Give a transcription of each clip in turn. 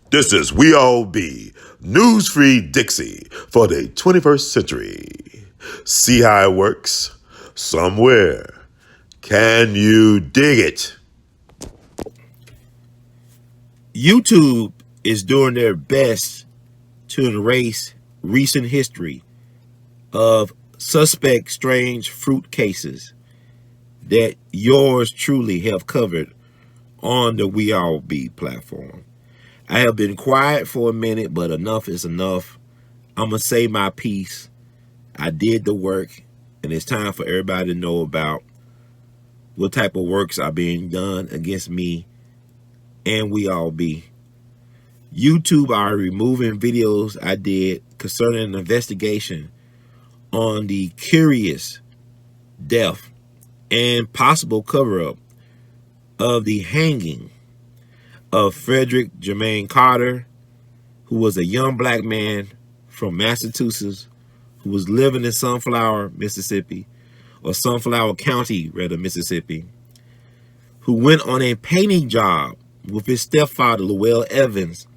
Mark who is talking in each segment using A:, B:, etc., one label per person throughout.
A: This is We All Be, news-free Dixie for the 21st century. See how it works? Somewhere. Can you dig it?
B: YouTube is doing their best to erase recent history of suspect strange fruit cases that yours truly have covered on the We All Be platform. I have been quiet for a minute, but enough is enough. I'm going to say my piece. I did the work, and it's time for everybody to know about what type of works are being done against me and We All Be. YouTube are removing videos I did concerning an investigation on the curious death and possible cover-up of the hanging of Frederick Jermaine Carter, who was a young black man from Massachusetts who was living in Sunflower, Mississippi, or Sunflower County, rather, Mississippi, who went on a painting job with his stepfather, Llewellyn Evans,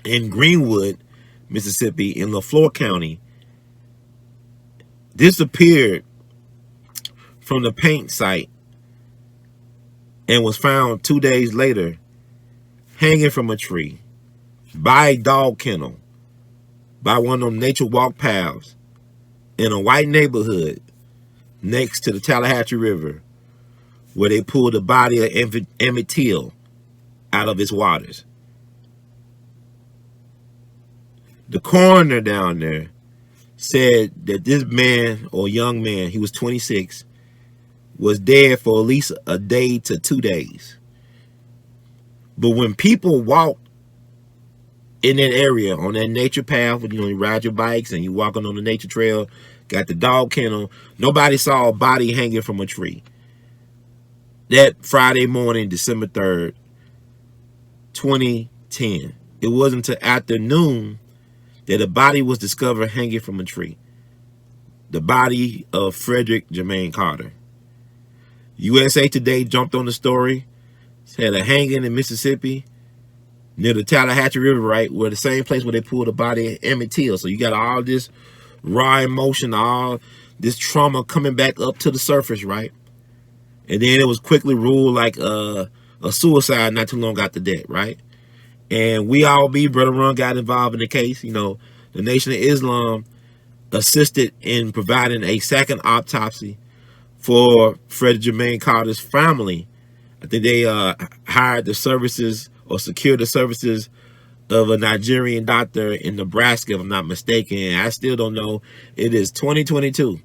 B: in Greenwood, Mississippi, in LaFleur County, disappeared from the paint site and was found 2 days later hanging from a tree by a dog kennel by one of them nature walk paths in a white neighborhood next to the Tallahatchie River, where they pulled the body of Emmett Till out of its waters. The coroner down there said that this man, or young man, he was 26, was dead for at least a day to 2 days. But when people walk in that area on that nature path, you ride your bikes and you walking on the nature trail, got the dog kennel, nobody saw a body hanging from a tree. That Friday morning, December 3rd, 2010. It wasn't until afternoon that a body was discovered hanging from a tree. The body of Frederick Jermaine Carter. USA Today jumped on the story. Had a hanging in Mississippi near the Tallahatchie River, right, where the same place where they pulled the body of Emmett Till. So you got all this raw emotion, all this trauma coming back up to the surface, right? And then it was quickly ruled like a suicide not too long after that, right? And We All Be, Brother Ron got involved in the case. The Nation of Islam assisted in providing a second autopsy for Fred Jermaine Carter's family. I think they hired the services or secured the services of a Nigerian doctor in Nebraska, if I'm not mistaken. I still don't know. It is 2022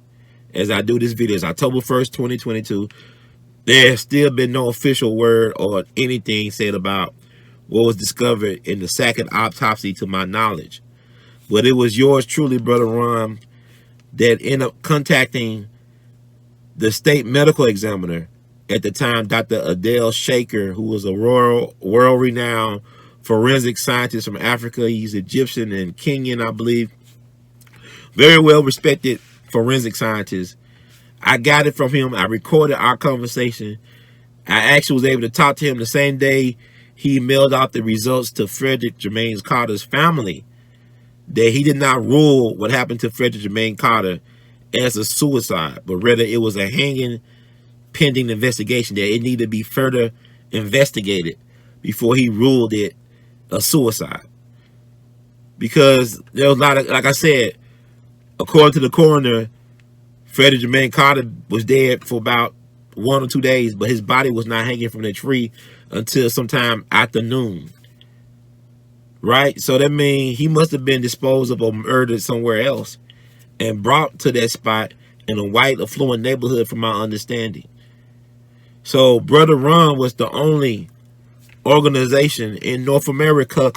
B: as I do this video. It's October 1st, 2022. There's still been no official word or anything said about what was discovered in the second autopsy to my knowledge. But it was yours truly, Brother Ron, that ended up contacting the state medical examiner at the time, Dr. A.L.L Shaker, who was a world-renowned forensic scientist from Africa. He's Egyptian and Kenyan, I believe. Very well-respected forensic scientist. I got it from him. I recorded our conversation. I actually was able to talk to him the same day he mailed out the results to Frederick Jermaine Carter's family, that he did not rule what happened to Frederick Jermaine Carter as a suicide, but rather it was a hanging pending investigation, that it needed to be further investigated before he ruled it a suicide. Because there was a lot of, like I said, according to the coroner, Frederick Jermaine Carter was dead for about 1 or 2 days, but his body was not hanging from the tree until sometime afternoon. Right? So that means he must have been disposed of or murdered somewhere else and brought to that spot in a white, affluent neighborhood, from my understanding. So Brother Ron was the only organization in North America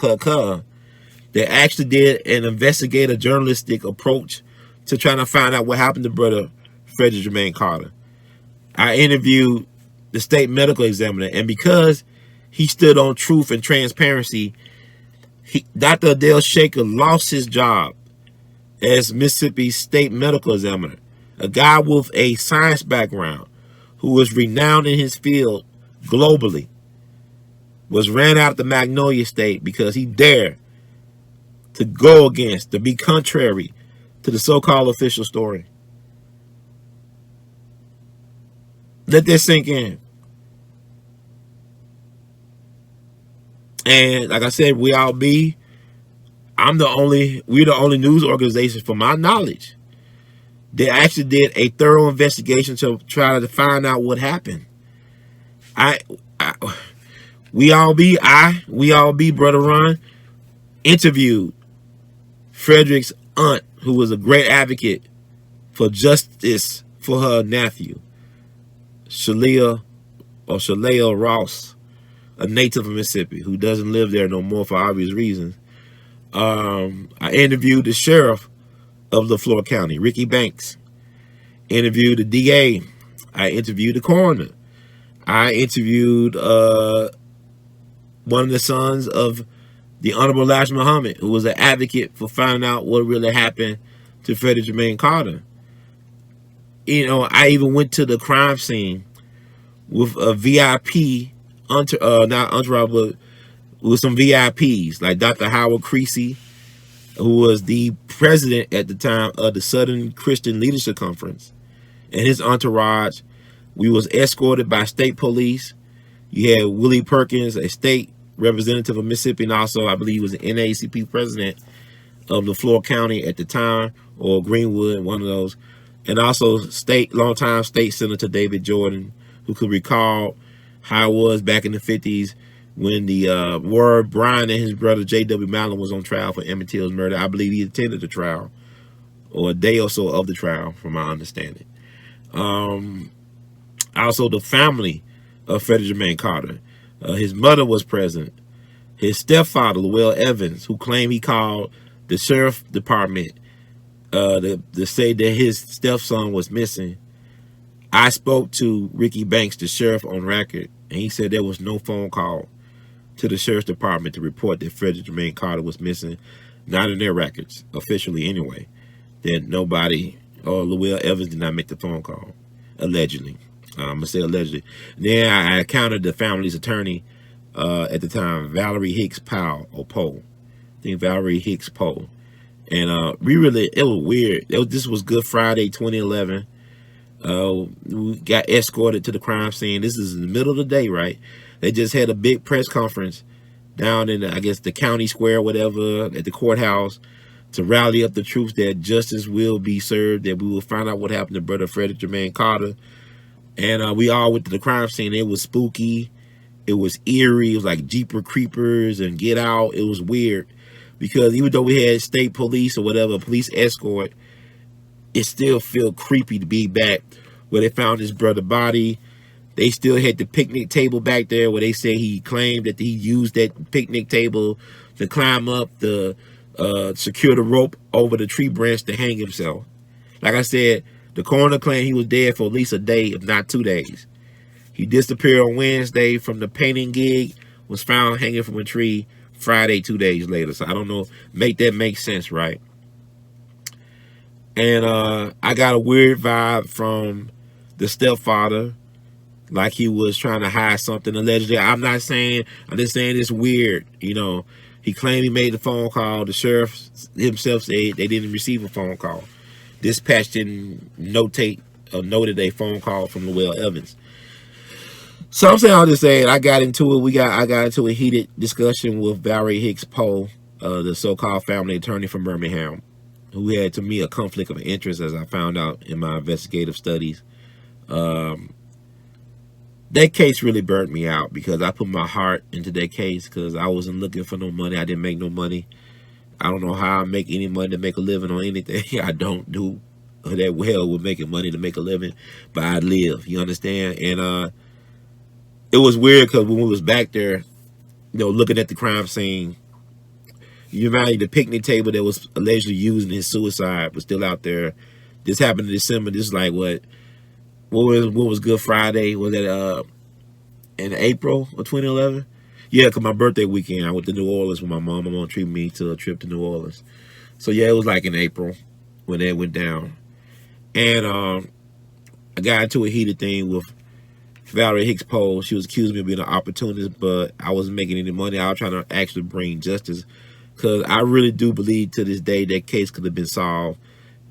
B: that actually did an investigative journalistic approach to trying to find out what happened to Brother Frederick Jermaine Carter. I interviewed the state medical examiner, and because he stood on truth and transparency, Dr. A.L.L Shaker lost his job as Mississippi's state medical examiner, a guy with a science background who was renowned in his field globally. was ran out of the Magnolia State because he dared to go against, to be contrary to the so-called official story. Let that sink in. And like I said, we're the only news organization, from my knowledge, that actually did a thorough investigation to try to find out what happened. We all be, Brother Ron, interviewed Frederick's aunt, who was a great advocate for justice for her nephew, Shalea Ross, a native of Mississippi, who doesn't live there no more for obvious reasons. I interviewed the sheriff of LaFleur County, Ricky Banks. Interviewed the DA. I interviewed the coroner. I interviewed one of the sons of the Honorable Elijah Muhammad, who was an advocate for finding out what really happened to Frederick Jermaine Carter. You know, I even went to the crime scene with a VIP, not entourage, but with some VIPs, like Dr. Howard Creasy, who was the president at the time of the Southern Christian Leadership Conference, and his entourage. We was escorted by state police. You had Willie Perkins, a state representative of Mississippi, and also I believe he was an NAACP president of LaFleur County at the time, or Greenwood, one of those. And also longtime state senator David Jordan, who could recall how it was back in the 50s when the Ward Bryan and his brother J.W. Mallon was on trial for Emmett Till's murder. I believe he attended the trial, or a day or so of the trial, from my understanding. Also, the family of Frederick Jermaine Carter. His mother was present. His stepfather, A.L.L. Evans, who claimed he called the sheriff department to say that his stepson was missing. I spoke to Ricky Banks, the sheriff, on record, and he said there was no phone call to the sheriff's department to report that Frederick Jermaine Carter was missing, not in their records, officially anyway. That nobody, or A.L.L. Evans, did not make the phone call, allegedly. I'm going to say allegedly. Then I encountered the family's attorney at the time, Valerie Hicks Powell, or Poe. I think Valerie Hicks Poe. And it was weird. This was Good Friday 2011. We got escorted to the crime scene. This is in the middle of the day, right? They just had a big press conference down in, I guess, the county square, whatever, at the courthouse, to rally up the troops that justice will be served, that we will find out what happened to brother Frederick Jermaine Carter. And we all went to the crime scene. It was spooky. It was eerie. It was like Jeeper Creepers and Get Out. It was weird because even though we had state police or whatever, police escort, it still felt creepy to be back where they found his brother's body. They still had the picnic table back there where they say he claimed that he used that picnic table to climb up the secure the rope over the tree branch to hang himself. Like I said, the coroner claimed he was dead for at least a day, if not 2 days. He disappeared on Wednesday from the painting gig, was found hanging from a tree Friday 2 days later. So I don't know, make that make sense, right? And I got a weird vibe from the stepfather, like he was trying to hide something allegedly. I'm just saying it's weird. You know, he claimed he made the phone call. The sheriff himself said they didn't receive a phone call. Dispatch didn't noted a phone call from A.L.L. Evans. So I'm saying, I'll just say I got into it. I got into a heated discussion with Valerie Hicks Poe, the so-called family attorney from Birmingham, who had to me a conflict of interest, as I found out in my investigative studies. That case really burnt me out because I put my heart into that case because I wasn't looking for no money. I didn't make no money. I don't know how I make any money to make a living on anything. I don't do that well with making money to make a living, but I live, you understand? And it was weird because when we was back there, you know, looking at the crime scene, you remember the picnic table that was allegedly used in his suicide was still out there. This happened in December. This is like what was Good Friday? Was that in April of 2011? Yeah, because my birthday weekend, I went to New Orleans with my mom. My mom treated me to a trip to New Orleans. So yeah, it was like in April when that went down. And I got into a heated thing with Valerie Hicks post. She was accusing me of being an opportunist, but I wasn't making any money. I was trying to actually bring justice, because I really do believe to this day that case could have been solved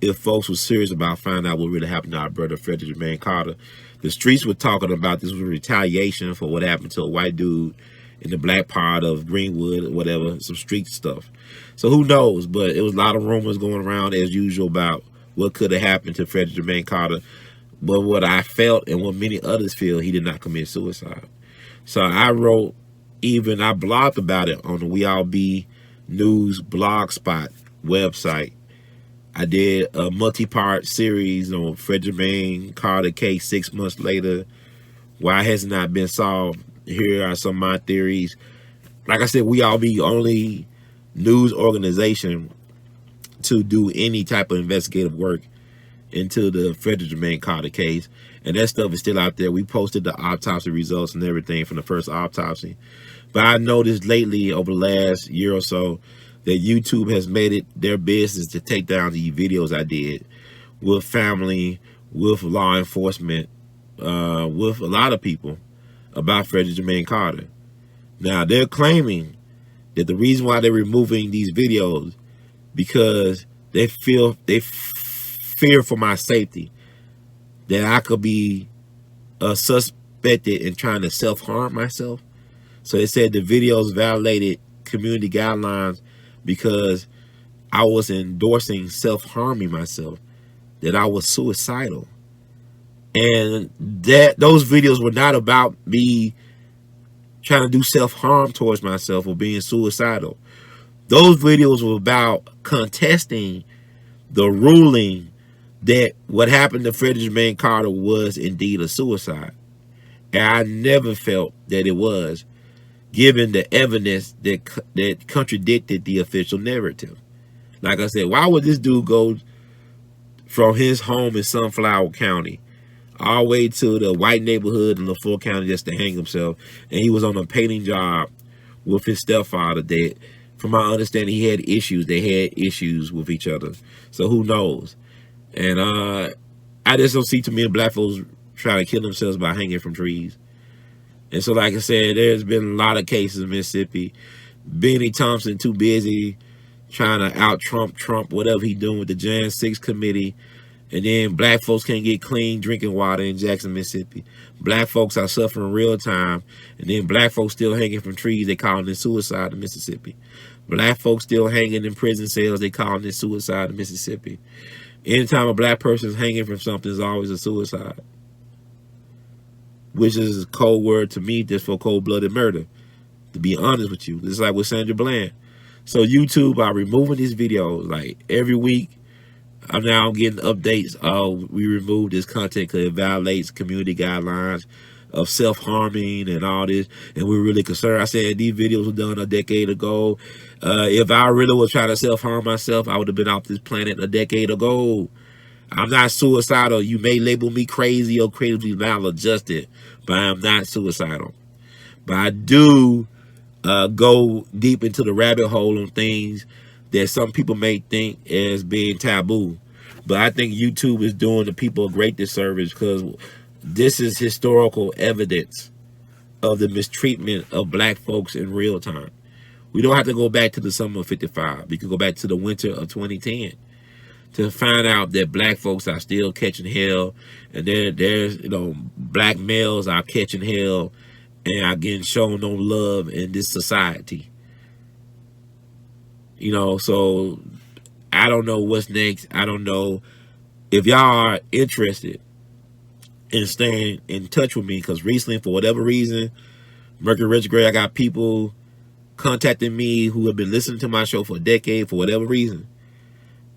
B: if folks were serious about finding out what really happened to our brother Frederick Jermaine Carter. The streets were talking about this was retaliation for what happened to a white dude in the black part of Greenwood or whatever, some street stuff. So who knows? But it was a lot of rumors going around as usual about what could have happened to Frederick Jermaine Carter. But what I felt and what many others feel, he did not commit suicide. So I blogged about it on the We All Be News blogspot website. I did a multi-part series on Fred Jermaine Carter case 6 months later. Why has it not been solved? Here are some of my theories. Like I said, We All Be only news organization to do any type of investigative work into the Frederick Jermaine Carter case. And that stuff is still out there. We posted the autopsy results and everything from the first autopsy. But I noticed lately, over the last year or so, that YouTube has made it their business to take down the videos I did with family, with law enforcement, with a lot of people about Frederick Jermaine Carter. Now, they're claiming that the reason why they're removing these videos because they fear for my safety, that I could be suspected in trying to self-harm myself. So they said the videos violated community guidelines because I was endorsing self-harming myself, that I was suicidal. And that those videos were not about me trying to do self-harm towards myself or being suicidal. Those videos were about contesting the ruling that what happened to Frederick Jermaine Carter was indeed a suicide. And I never felt that it was, given the evidence that contradicted the official narrative. Like I said, why would this dude go from his home in Sunflower County all the way to the white neighborhood in LaFleur County just to hang himself? And he was on a painting job with his stepfather that, from my understanding, he had issues. They had issues with each other. So who knows? And I just don't see too many black folks trying to kill themselves by hanging from trees. And so, like I said, there's been a lot of cases in Mississippi. Benny Thompson too busy trying to out-Trump whatever he doing with the Jan 6 committee. And then black folks can't get clean drinking water in Jackson, Mississippi. Black folks are suffering real time. And then black folks still hanging from trees, they calling it suicide in Mississippi. Black folks still hanging in prison cells, they calling it suicide in Mississippi. Anytime a black person is hanging from something, it's always a suicide, which is a code word to me just for cold-blooded murder, to be honest with you. It's like with Sandra Bland. So YouTube are removing these videos like every week. I'm now getting updates. Oh, we removed this content because it violates community guidelines of self-harming and all this, and we're really concerned. I said these videos were done a decade ago. If I really was trying to self-harm myself, I would have been off this planet a decade ago. I'm not suicidal. You may label me crazy or creatively maladjusted, but I'm not suicidal. But I do go deep into the rabbit hole on things that some people may think as being taboo. But I think YouTube is doing the people a great disservice, because this is historical evidence of the mistreatment of black folks in real time. We don't have to go back to the summer of '55. We can go back to the winter of 2010 to find out that black folks are still catching hell, and there's black males are catching hell and are getting shown no love in this society. So I don't know what's next. I don't know if y'all are interested in staying in touch with me, because recently, for whatever reason, Mercury retrograde, I got people contacting me who have been listening to my show for a decade for whatever reason.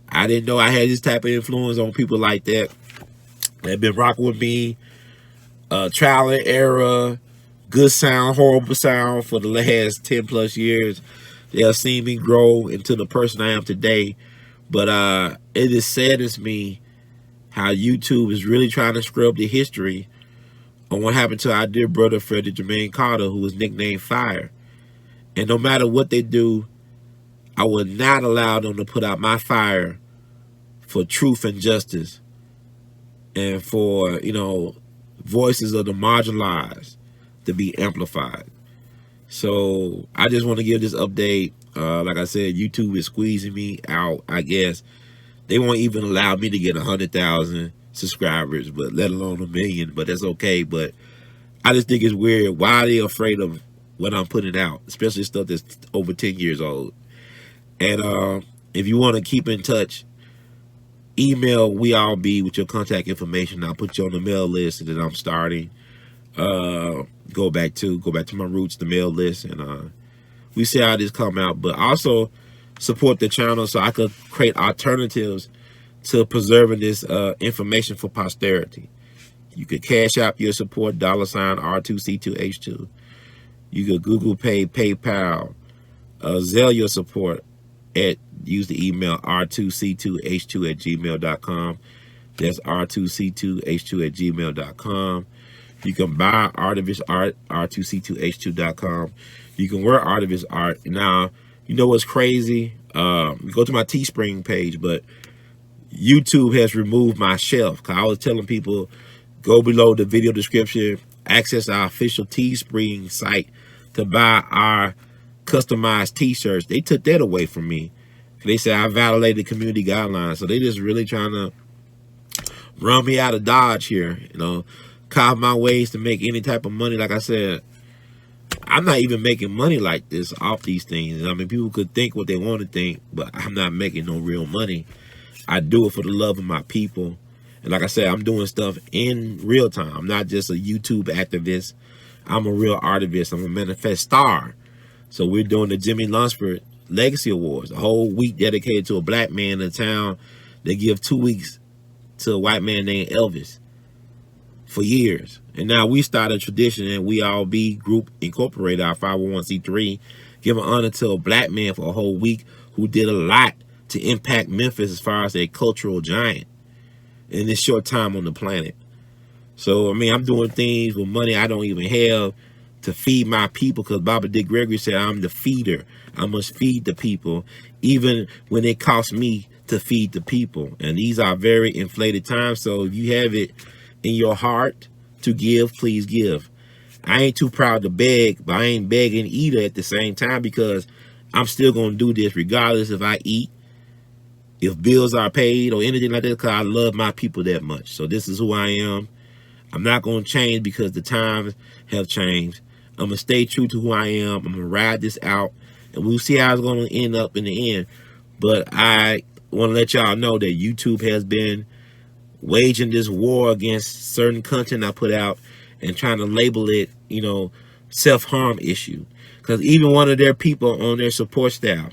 B: I didn't know I had this type of influence on people like that. They've been rocking with me, trial and error, good sound, horrible sound for the last 10 plus years. They have seen me grow into the person I am today. But it just saddens me how YouTube is really trying to scrub the history on what happened to our dear brother Frederick Jermaine Carter, who was nicknamed Fire. And no matter what they do, I will not allow them to put out my fire for truth and justice, and for voices of the marginalized to be amplified. So I just want to give this update. Like I said, YouTube is squeezing me out. I guess they won't even allow me to get 100,000 subscribers, but let alone 1 million. But that's okay. But I just think it's weird. Why are they afraid of what I'm putting out, especially stuff that's over 10 years old? And if you want to keep in touch, email WeAllBe with your contact information. I'll put you on the mail list that I'm starting. Go back to my roots, the mail list, and we see how this come out. But also support the channel so I could create alternatives to preserving this information for posterity. You could cash out your support, $R2C2H2. You could Google Pay, PayPal, Zelle your support use the email r2c2h2@gmail.com. That's r2c2h2@gmail.com. You can buy art of his art, r2c2h2.com. You can wear art of his art. Now, you know what's crazy? Go to my Teespring page, but YouTube has removed my shelf. Cause I was telling people, go below the video description, access our official Teespring site to buy our customized t-shirts. They took that away from me. They said I violated community guidelines. So they just really trying to run me out of Dodge here, you know, carve my ways to make any type of money. Like I said, I'm not even making money like this off these things. I mean, people could think what they want to think, but I'm not making no real money. I do it for the love of my people. And like I said, I'm doing stuff in real time. I'm not just a YouTube activist. I'm a real artivist. I'm a manifest star. So we're doing the Jimmy Lunsford Legacy Awards, a whole week dedicated to a black man in town. They give 2 weeks to a white man named Elvis for years. And now we started a tradition, and WeAllBe Group Incorporated, our 501c3, giving honor to a black man for a whole week who did a lot to impact Memphis as far as a cultural giant in this short time on the planet. So, I mean, I'm doing things with money I don't even have to feed my people, because Baba Dick Gregory said I'm the feeder. I must feed the people, even when it costs me to feed the people. And these are very inflated times. So if you have it in your heart to give, please give. I ain't too proud to beg, but I ain't begging either at the same time, because I'm still going to do this regardless if I eat, if bills are paid or anything like that, because I love my people that much. So this is who I am. I'm not going to change because the times have changed. I'm going to stay true to who I am. I'm going to ride this out, and we'll see how it's going to end up in the end. But I want to let y'all know that YouTube has been waging this war against certain content I put out and trying to label it, you know, self-harm issue. Because even one of their people on their support staff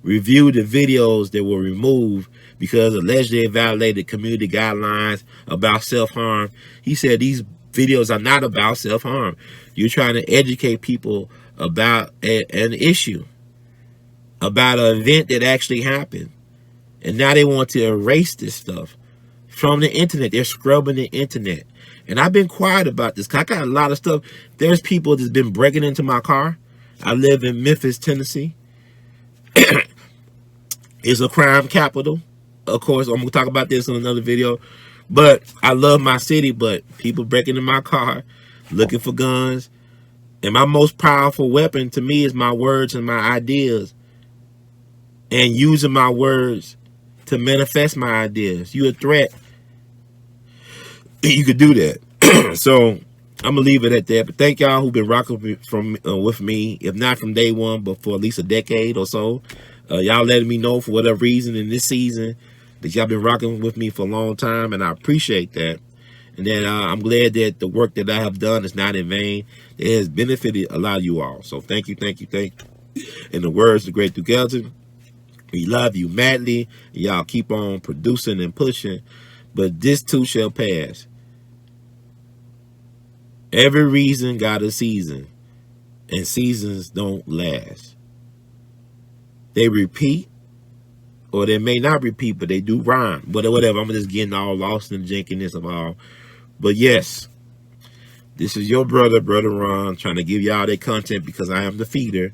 B: reviewed the videos that were removed because allegedly it violated community guidelines about self-harm. He said these videos are not about self-harm. You're trying to educate people about an issue, about an event that actually happened. And now they want to erase this stuff from the internet. They're scrubbing the internet. And I've been quiet about this, because I got a lot of stuff. There's people that's been breaking into my car. I live in Memphis, Tennessee. It's a crime capital. Of course, I'm going to talk about this in another video. But I love my city, but people breaking in my car, looking for guns. And my most powerful weapon to me is my words and my ideas. And using my words to manifest my ideas. You a threat, you could do that. So I'm gonna leave it at that. But thank y'all who've been rocking with me, if not from day one, but for at least a decade or so. Y'all letting me know for whatever reason in this season that y'all been rocking with me for a long time, and I appreciate that. And then I'm glad that the work that I have done is not in vain. It has benefited a lot of you all. So thank you, thank you, thank you. In the words of the great Duke Ellington, we love you madly. Y'all keep on producing and pushing, but this too shall pass. Every reason got a season, and seasons don't last. They repeat, or they may not repeat, but they do rhyme. But whatever, I'm just getting all lost in the jankiness of all. But yes, this is your brother Ron, trying to give y'all that content because I am the feeder,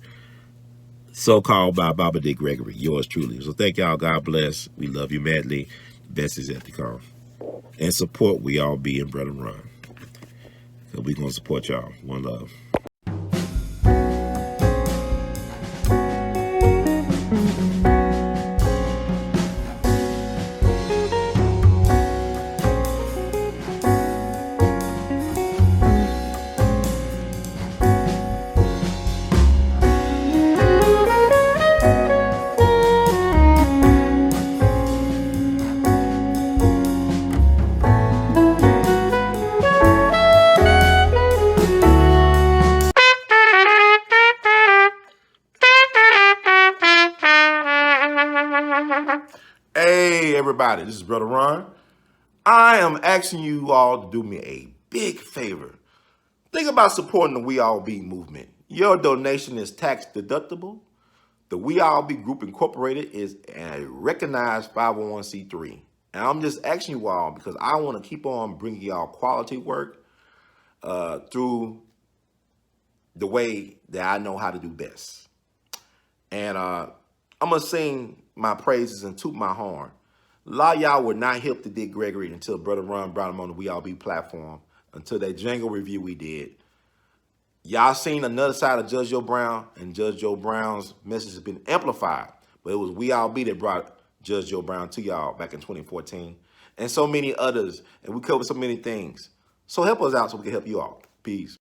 B: so-called by Baba Dick Gregory, yours truly. So thank y'all. God bless. We love you madly. Best is yet to come. And support WeAllBe and Brother Ron. Because we're going to support y'all. One love. Hey, everybody, this is Brother Ron. I am asking you all to do me a big favor. Think about supporting the We All Be movement. Your donation is tax deductible. The We All Be Group Incorporated is a recognized 501c3. And I'm just asking you all because I want to keep on bringing y'all quality work through the way that I know how to do best. And I'm going to sing my praises and toot my horn. A lot of y'all were not hip to Dick Gregory until Brother Ron brought him on the We All Be platform, until that jingle review we did. Y'all seen another side of Judge Joe Brown, and Judge Joe Brown's message has been amplified. But it was We All Be that brought Judge Joe Brown to y'all back in 2014. And so many others. And we covered so many things. So help us out so we can help you all. Peace.